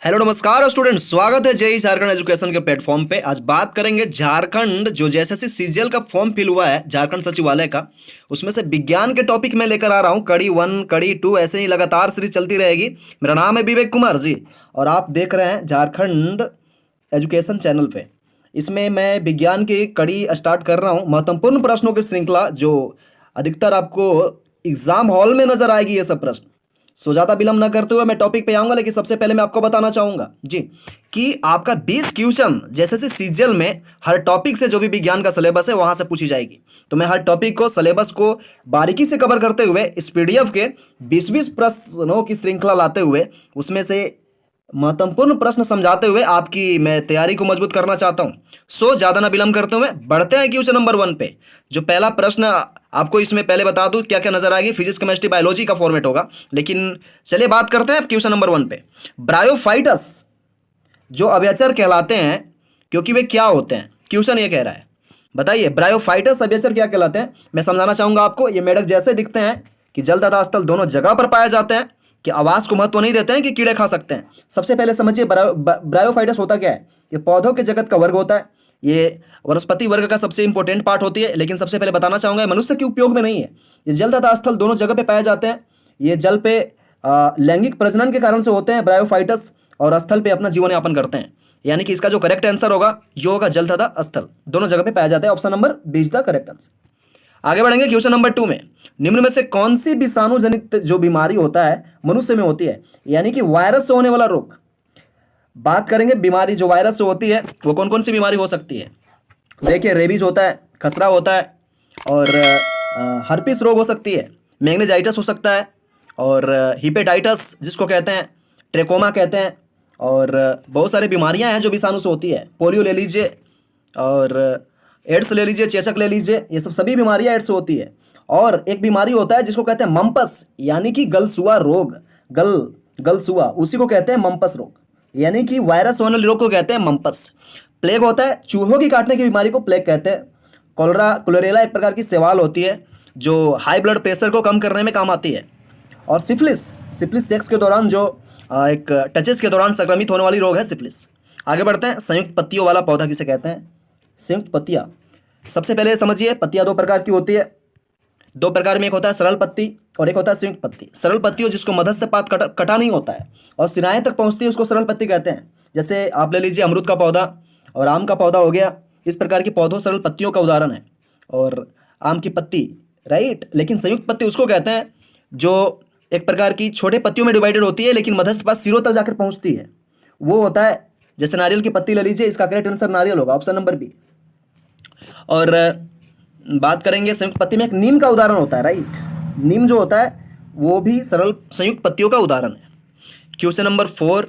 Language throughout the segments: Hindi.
हेलो नमस्कार स्टूडेंट्स, स्वागत है जेई झारखंड एजुकेशन के प्लेटफॉर्म पे। आज बात करेंगे झारखंड जो जेएसएससी सीजीएल का फॉर्म फिल हुआ है झारखंड सचिवालय का, उसमें से विज्ञान के टॉपिक में लेकर आ रहा हूँ। कड़ी 1 कड़ी 2 ऐसे ही लगातार सीरीज चलती रहेगी। मेरा नाम है विवेक कुमार जी और आप देख रहे हैं झारखंड एजुकेशन चैनल पे। इसमें मैं विज्ञान की कड़ी स्टार्ट कर रहा हूँ। महत्वपूर्ण प्रश्नों की श्रृंखला जो अधिकतर आपको एग्जाम हॉल में नजर आएगी, ये सब प्रश्न। सो ज़्यादा विलंब न करते हुए मैं टॉपिक पे आऊंगा, लेकिन सबसे पहले मैं आपको बताना चाहूंगा जी कि आपका 20 क्वेश्चन जैसे सीजीएल में हर टॉपिक से जो भी विज्ञान का सिलेबस है वहां से पूछी जाएगी। तो मैं हर टॉपिक को, सिलेबस को बारीकी से कवर करते हुए इस पीडीएफ के 20-20 प्रश्नों की श्रृंखला लाते हुए उसमें से महत्वपूर्ण प्रश्न समझाते हुए आपकी मैं तैयारी को मजबूत करना चाहता हूं। सो ज़्यादा ना विलंब करते हुए बढ़ते हैं क्वेश्चन नंबर 1 पे। जो पहला प्रश्न आपको इसमें पहले बता दूं क्या क्या नजर आएगी। फिजिक्स केमिस्ट्री बायोलॉजी का फॉर्मेट होगा, लेकिन चलिए बात करते हैं क्वेश्चन नंबर 1 पे। ब्रायोफाइटस जो अभ्यचर कहलाते हैं, क्योंकि वे क्या होते हैं, क्वेश्चन ये कह रहा है। बताइए ब्रायोफाइटस अभ्यचर क्या कहलाते हैं। मैं समझाना चाहूंगा आपको। ये मेढक जैसे दिखते हैं कि जल तथा स्थल दोनों जगह पर पाए जाते हैं, कि आवाज को महत्व नहीं देते हैं कि कीड़े खा सकते हैं। सबसे पहले समझिए ब्रायोफाइटस होता क्या है। ये पौधों के जगत का वर्ग होता है। ये वनस्पति वर्ग का सबसे इंपॉर्टेंट पार्ट होती है, लेकिन सबसे पहले बताना चाहूंगा मनुष्य के उपयोग में नहीं है। ये जल तथा स्थल दोनों जगह पे पाए जाते हैं। ये जल पे लैंगिक प्रजनन के कारण से होते हैं ब्रायोफाइटस, और स्थल पे अपना जीवन यापन करते हैं। यानी कि इसका जो करेक्ट आंसर होगा ये होगा जल तथा स्थल दोनों जगह पे पाया जाता है। Option number B is the correct answer. आगे बढ़ेंगे क्वेश्चन नंबर 2 में। निम्न में से कौन सी विषाणु जनित जो बीमारी होता है मनुष्य में होती है, यानी कि वायरस से होने वाला रोग। बात करेंगे बीमारी जो वायरस से होती है वो कौन कौन सी बीमारी हो सकती है। देखिए रेबीज होता है, खसरा होता है, और हर्पिस रोग हो सकती है, मैग्नेजाइटिस हो सकता है, और हिपेटाइटिस जिसको कहते हैं, ट्रेकोमा कहते हैं, और बहुत सारी बीमारियां हैं जो विषाणु से होती है। पोलियो ले लीजिए, और एड्स ले लीजिए, चेचक ले लीजिए, ये सब सभी बीमारियां एड्स से होती है। और एक बीमारी होता है जिसको कहते हैं मम्पस, यानी कि गलसुआ रोग। गलसुआ उसी को कहते हैं मम्पस रोग, यानी कि वायरस वाले रोग को कहते हैं मम्पस। प्लेग होता है, चूहों की काटने की बीमारी को प्लेग कहते हैं। क्लोरेला एक प्रकार की शैवाल होती है जो हाई ब्लड प्रेशर को कम करने में काम आती है। और सिफिलिस सेक्स के दौरान जो एक टचेस के दौरान संक्रमित होने वाली रोग है सिफिलिस। आगे बढ़ते हैं। संयुक्त पत्तियों वाला पौधा किसे कहते हैं। संयुक्त पत्तियां, सबसे पहले समझिए पत्तियां दो प्रकार की होती है। दो प्रकार में, एक होता है सरल पत्ती और एक होता है संयुक्त पत्ती। सरल पत्ती हो जिसको मध्यस्थ पात कटा नहीं होता है और सिराएं तक पहुंचती है, उसको सरल पत्ती कहते हैं। जैसे आप ले लीजिए अमरूद का पौधा और आम का पौधा हो गया। इस प्रकार के पौधों सरल पत्तियों का उदाहरण है, और आम की पत्ती, राइट। लेकिन संयुक्त पत्ती उसको कहते हैं जो एक प्रकार की छोटे पत्तियों में डिवाइडेड होती है, लेकिन मध्यस्थ पात सिरों तक जाकर पहुंचती है। वो होता है, जैसे नारियल की पत्ती ले लीजिए, इसका करेक्ट आंसर नारियल होगा, ऑप्शन नंबर बी। और बात करेंगे संयुक्त पत्ती में, एक नीम का उदाहरण होता है, राइट। नीम जो होता है वो भी सरल संयुक्त पत्तियों का उदाहरण है। क्वेश्चन नंबर 4,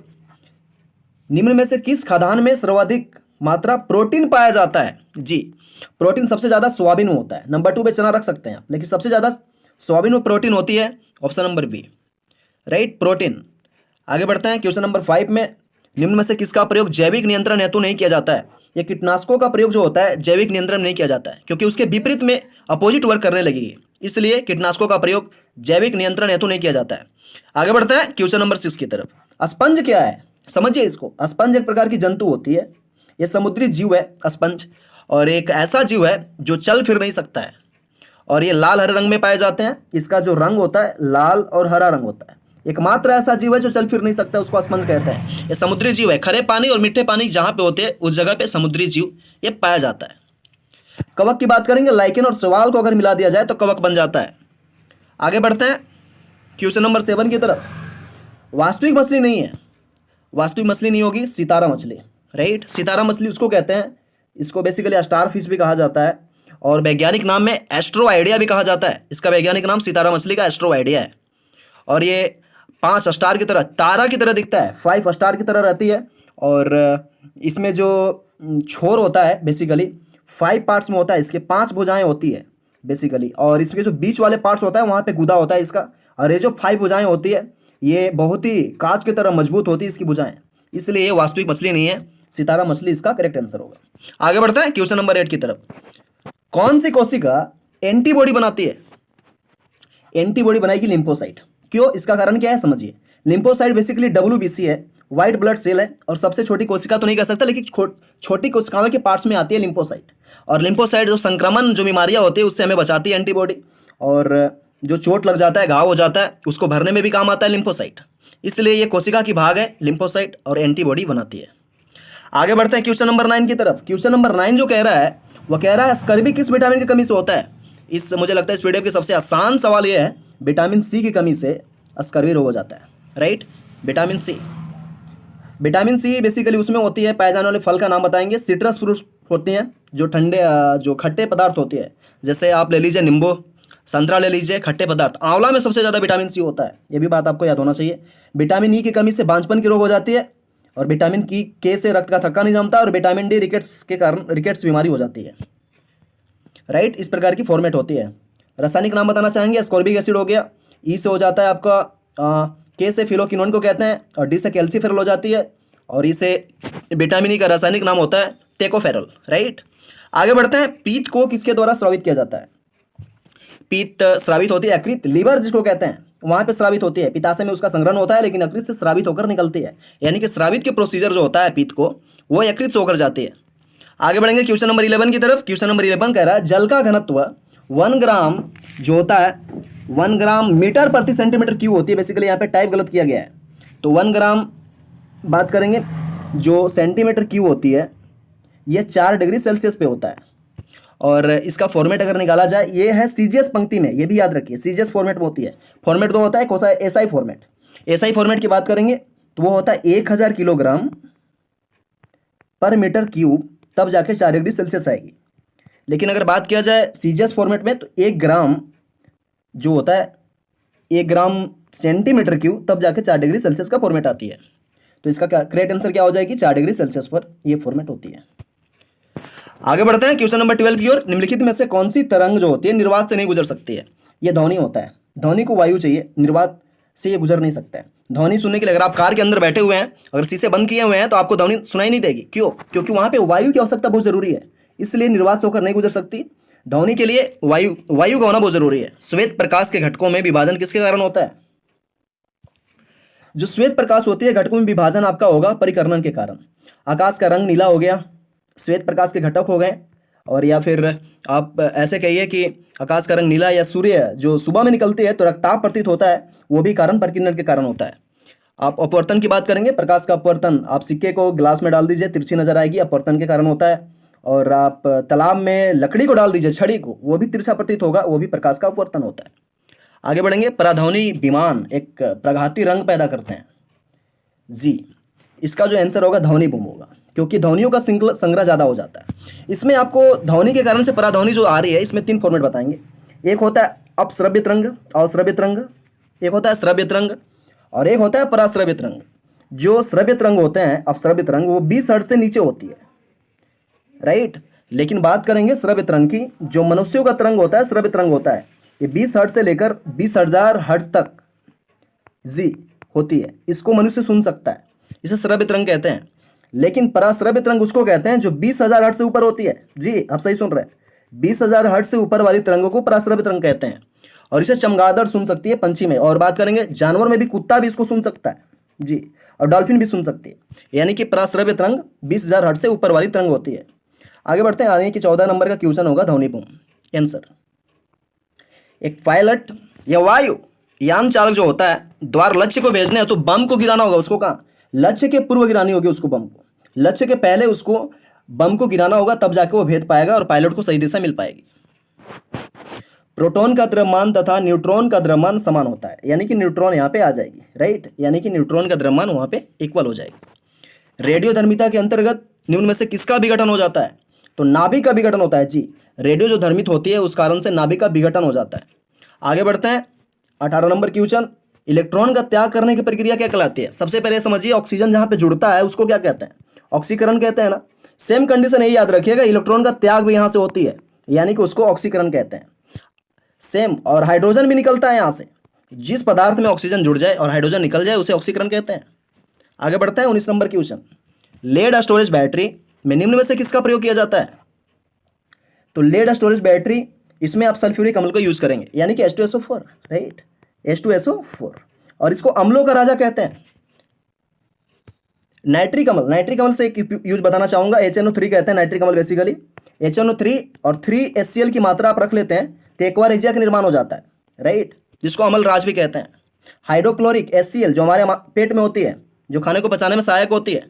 निम्न में से किस खाद्यान्न में सर्वाधिक मात्रा प्रोटीन पाया जाता है। जी, प्रोटीन सबसे ज्यादा सोयाबीन में होता है। नंबर 2 पे चना रख सकते हैं आप, लेकिन सबसे ज्यादा सोयाबीन में प्रोटीन होती है, option number B, right, protein. आगे बढ़ते हैं क्वेश्चन नंबर 5 में। निम्न में से किसका प्रयोग जैविक नियंत्रण हेतु नहीं किया जाता है। ये कीटनाशकों का प्रयोग जो होता है जैविक नियंत्रण नहीं किया जाता है, क्योंकि उसके विपरीत में अपोजिट वर्क करने लगेगी, इसलिए कीटनाशकों का प्रयोग जैविक नियंत्रण हेतु नहीं किया जाता है। आगे बढ़ते हैं क्वेश्चन नंबर 6 की तरफ। स्पंज क्या है, समझिए इसको। स्पंज एक प्रकार की जंतु होती है, यह समुद्री जीव है स्पंज, और एक ऐसा जीव है जो चल फिर नहीं सकता है, और ये लाल हरे रंग में पाए जाते हैं। इसका जो रंग होता है लाल और हरा रंग होता है। एकमात्र ऐसा जीव है जो चल फिर नहीं सकता, उसको स्पंज कहते हैं। ये समुद्री जीव है, खरे पानी और मीठे पानी जहां पे होते हैं उस जगह पे समुद्री जीव ये पाया जाता है। कवक की बात करेंगे, लाइकेन और शैवाल को अगर मिला दिया जाए तो कवक बन जाता है। आगे बढ़ते हैं क्वेश्चन नंबर 7 की तरफ। वास्तविक मछली नहीं है, वास्तविक मछली नहीं होगी सितारा मछली, राइट। सितारा मछली उसको कहते हैं, इसको बेसिकली स्टार फिश भी कहा जाता है, और वैज्ञानिक नाम में एस्ट्रोआइडिया भी कहा जाता है। इसका वैज्ञानिक नाम सितारा मछली का एस्ट्रोआइडिया है, और ये 5 स्टार की तरह, तारा की तरह दिखता है, 5 स्टार की तरह रहती है। और इसमें जो छोर होता है बेसिकली 5 पार्ट्स में होता है। इसके 5 भुजाएं होती है बेसिकली, और इसके जो बीच वाले पार्ट्स होता है वहाँ पे गुदा होता है इसका। और ये जो 5 भुजाएं होती है ये बहुत ही कांच की तरह मजबूत होती है इसकी भुजाएं, इसलिए ये वास्तविक मछली नहीं है। सितारा मछली इसका करेक्ट आंसर होगा। आगे बढ़ते हैं क्वेश्चन नंबर 8 की तरफ। कौन सी कोशिका एंटीबॉडी बनाती है। एंटीबॉडी बनाएगी लिम्फोसाइट। क्यों, इसका कारण क्या है समझिए। लिम्फोसाइट बेसिकली WBC है, व्हाइट ब्लड सेल है और सबसे छोटी कोशिका तो नहीं कह सकता, लेकिन छोटी कोशिकाओं के पार्ट्स में आती है लिम्फोसाइट। और लिम्फोसाइट जो संक्रमण जो बीमारियां होती है उससे हमें बचाती है एंटीबॉडी, और जो चोट लग जाता है, घाव हो जाता है, उसको भरने में भी काम आता है लिम्फोसाइट। इसलिए ये कोशिका की भाग है लिम्फोसाइट और एंटीबॉडी बनाती है। आगे बढ़ते हैं क्वेश्चन नंबर 9 की तरफ। क्वेश्चन नंबर 9 जो कह रहा है वो कह रहा है स्कर्वी किस विटामिन की कमी से होता है। इस मुझे लगता है इस पीडीएफ के सबसे आसान सवाल ये है, विटामिन सी की कमी से स्कर्वी रोग हो जाता है। Right, vitamin C. Vitamin C basically उसमें होती है, पाए जाने वाले फल का नाम बताएंगे, सिट्रस फ्रूट्स होती हैं जो ठंडे जो खट्टे पदार्थ होते हैं, जैसे आप ले लीजिए नींबू, संतरा ले लीजिए, खट्टे पदार्थ। आंवला में सबसे ज़्यादा विटामिन सी होता है, ये भी बात आपको याद होना चाहिए। विटामिन ई की कमी से बांझपन की रोग हो जाती है, और विटामिन के से रक्त का थक्का नहीं जमता, और विटामिन डी रिकेट्स के कारण रिकेट्स बीमारी हो जाती है। राइट, इस प्रकार की फॉर्मेट होती है। रासायनिक नाम बताना चाहेंगे, एस्कॉर्बिक एसिड हो गया, ई से हो जाता है आपका के से फिलोक्विनोन को कहते हैं, और डी से कैल्सीफेरल हो जाती है, और ई से विटामिन ई का रासायनिक नाम होता है टेकोफेरल। राइट, आगे बढ़ते हैं। पीत को किसके द्वारा स्रावित किया जाता है। पीत स्रावित होती है यकृत, लीवर जिसको कहते हैं, वहां पे स्रावित होती है। पित्ताशय में उसका संग्रहण होता है, लेकिन यकृत से स्रावित होकर निकलती है, यानी कि स्रावित के प्रोसीजर जो होता है पीत को, वो यकृत से होकर जाती है। आगे बढ़ेंगे क्वेश्चन नंबर 11 की तरफ। क्वेश्चन नंबर 11 कह रहा है जल का घनत्व 1 ग्राम जो होता है 1 ग्राम मीटर प्रति सेंटीमीटर क्यूब होती है। बेसिकली यहाँ पे टाइप गलत किया गया है, तो 1 ग्राम बात करेंगे जो सेंटीमीटर क्यूब होती है, ये 4 डिग्री सेल्सियस पे होता है। और इसका फॉर्मेट अगर निकाला जाए, ये है सीजीएस पंक्ति में, ये भी याद रखिए सीजीएस फॉर्मेट में होती है। फॉर्मेट दो होता है, कौन सा है, एसआई फॉर्मेट। एसआई फॉर्मेट की बात करेंगे तो वो होता है 1000 किलोग्राम पर मीटर क्यूब, तब जाके 4 डिग्री सेल्सियस आएगी। लेकिन अगर बात किया जाए सीजीएस फॉर्मेट में, तो 1 ग्राम जो होता है 1 ग्राम सेंटीमीटर क्यूब, तब जाके 4 डिग्री सेल्सियस का फॉर्मेट आती है। तो इसका करेक्ट आंसर क्या हो जाएगी, 4 डिग्री सेल्सियस पर ये फॉर्मेट होती है। आगे बढ़ते हैं क्वेश्चन नंबर 12 की ओर। निम्नलिखित में से कौन सी तरंग जो होती है निर्वात से नहीं गुजर सकती है। ये ध्वनि होता है, ध्वनि को वायु चाहिए, निर्वात से ये गुजर नहीं सकता है। ध्वनि सुनने के लिए अगर आप कार के अंदर बैठे हुए हैं, अगर शीशे बंद किए हुए हैं, तो आपको ध्वनि सुनाई नहीं देगी। क्यों? क्योंकि वहां पे वायु की आवश्यकता बहुत जरूरी है, इसलिए निर्वात से होकर नहीं गुजर सकती। ध्वनि के लिए वायु का होना बहुत जरूरी है। श्वेत प्रकाश के घटकों में विभाजन किसके कारण होता है। जो श्वेत प्रकाश होती है घटकों में विभाजन आपका होगा परिकर्णन के कारण। आकाश का रंग नीला हो गया, श्वेत प्रकाश के घटक हो गए। और या फिर आप ऐसे कहिए कि आकाश का रंग नीला, या सूर्य जो सुबह में निकलती है तो रक्ताभ प्रतीत होता है, वो भी कारण परिकिरण के कारण होता है। आप अपवर्तन की बात करेंगे, प्रकाश का अपवर्तन, आप सिक्के को ग्लास में डाल दीजिए, तिरछी नजर आएगी, अपवर्तन के कारण होता है। और आप तालाब में लकड़ी को डाल दीजिए, छड़ी को, वो भी तिरछा प्रतीत होगा, वो भी प्रकाश का अपवर्तन होता है। आगे बढ़ेंगे। पराध्वनि विमान एक प्रघाती रंग पैदा करते हैं। जी, इसका जो आंसर होगा ध्वनि बुम होगा, क्योंकि ध्वनियों का संग्रह ज़्यादा हो जाता है। इसमें आपको ध्वनि के कारण से पराध्वनि जो आ रही है, इसमें 3 फॉर्मेट बताएंगे। एक होता है अपश्रव्य रंग, अश्रव्य रंग, एक होता है श्रव्य रंग, और एक होता है पराश्रव्य रंग। जो श्रव्य रंग होते हैं, अपश्रव्य रंग, वो 20 हर्ट्ज से नीचे होती है। राइट, लेकिन बात करेंगे श्रव्य तरंग की, जो मनुष्यों का तरंग होता है, श्रव्य तरंग होता है, ये 20 हर्ट्ज से लेकर 20,000 हर्ट्ज तक जी होती है। इसको मनुष्य सुन सकता है, इसे श्रव्य तरंग कहते हैं। लेकिन पराश्रव्य तरंग उसको कहते हैं जो 20,000 हर्ट्ज से ऊपर होती है। जी, आप सही सुन रहे हैं, 20,000 हर्ट्ज से ऊपर वाली तरंगों को पराश्रव्य तरंग कहते हैं। और इसे चमगादड़ सुन सकती है पंछी में। और बात करेंगे जानवर में भी, कुत्ता भी इसको सुन सकता है जी, और डॉल्फिन भी सुन सकती है। यानी कि पराश्रव्य तरंग 20,000 हर्ट्ज से ऊपर वाली तरंग होती है। आगे बढ़ते हैं। आगे की 14 नंबर का क्वेश्चन होगा ध्वनि बुम। आंसर, एक पायलट या वायु यान चालक जो होता है, द्वार लक्ष्य को भेजने है तो बम को गिराना होगा। उसको कहाँ, लक्ष्य के पूर्व गिरानी होगी उसको, बम को लक्ष्य के पहले उसको बम को गिराना होगा, तब जाके वो भेद पाएगा और पायलट को सही दिशा मिल पाएगी। प्रोटॉन का द्रव्यमान तथा न्यूट्रॉन का द्रव्यमान समान होता है, यानी कि न्यूट्रॉन यहाँ पे आ जाएगी। राइट, यानी कि न्यूट्रॉन का द्रव्यमान वहाँ पे इक्वल हो जाएगी। रेडियोधर्मिता के अंतर्गत निम्न में से किसका विघटन हो जाता है, तो नाभिक का विघटन होता है। जी, रेडियो जो धर्मित होती है उस कारण से नाभिक का विघटन हो जाता है। आगे बढ़ते हैं। 18 नंबर क्वेश्चन, इलेक्ट्रॉन का त्याग करने की प्रक्रिया क्या कहलाती है। सबसे पहले समझिए, ऑक्सीजन जहां पे जुड़ता है उसको क्या कहते हैं, ऑक्सीकरण कहते हैं ना। सेम कंडीशन यही याद रखिएगा, इलेक्ट्रॉन का त्याग भी यहां से होती है, यानी कि उसको ऑक्सीकरण कहते हैं। सेम, और हाइड्रोजन भी निकलता है यहां से। जिस पदार्थ में ऑक्सीजन जुड़ जाए और हाइड्रोजन निकल जाए उसे ऑक्सीकरण कहते हैं। आगे बढ़ते हैं। 19 number question, lead storage battery में निम्न में से किसका प्रयोग किया जाता है, तो लेड स्टोरेज बैटरी, इसमें आप सल्फ्यूरिक अम्ल को यूज करेंगे, यानी कि H2SO4। राइट, H2SO4, और इसको अम्लों का राजा कहते हैं। नाइट्रिक अम्ल, नाइट्रिक अम्ल से एक यूज बताना चाहूंगा, HNO3 कहते हैं नाइट्रिक अम्ल बेसिकली। HNO3 और 3HCl की मात्रा आप रख लेते हैं तो एक्वारेजिया का निर्माण हो जाता है, राइट, जिसको अम्ल राज भी कहते हैं। हाइड्रोक्लोरिक HCl जो हमारे पेट में होती है, जो खाने को पचाने में सहायक होती है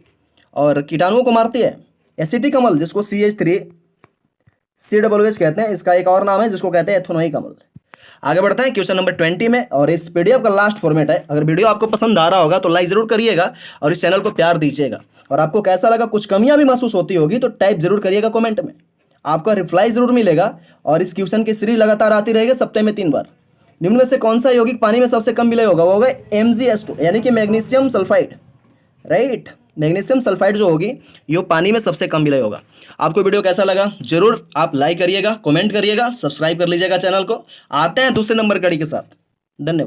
और कीटाणुओं को मारती है। एसिटिक अम्ल जिसको CH3COOH कहते हैं, इसका एक और नाम है जिसको कहते हैं एथेनोइक अम्ल। आगे बढ़ते हैं क्वेश्चन नंबर 20 में, और इस पीडीएफ का लास्ट फॉर्मेट है। अगर वीडियो आपको पसंद आ रहा होगा तो लाइक जरूर करिएगा और इस चैनल को प्यार दीजिएगा, और आपको कैसा लगा, कुछ कमियां भी महसूस होती होगी तो टाइप जरूर करिएगा कमेंट में, आपका रिप्लाई जरूर मिलेगा। और इस क्वेश्चन की सीरीज लगातार आती रहेगी सप्ताह में 3 बार। निम्न में से कौन सा यौगिक पानी में सबसे कम विलय होगा? वो होगा MgS2 यानी कि magnesium sulphide, right. Magnesium sulphide जो होगी ये पानी में सबसे कम विलय होगा। आपको वीडियो कैसा लगा जरूर आप लाइक करिएगा, कमेंट करिएगा, सब्सक्राइब कर लीजिएगा चैनल को। आते हैं दूसरे नंबर कड़ी के साथ। धन्यवाद।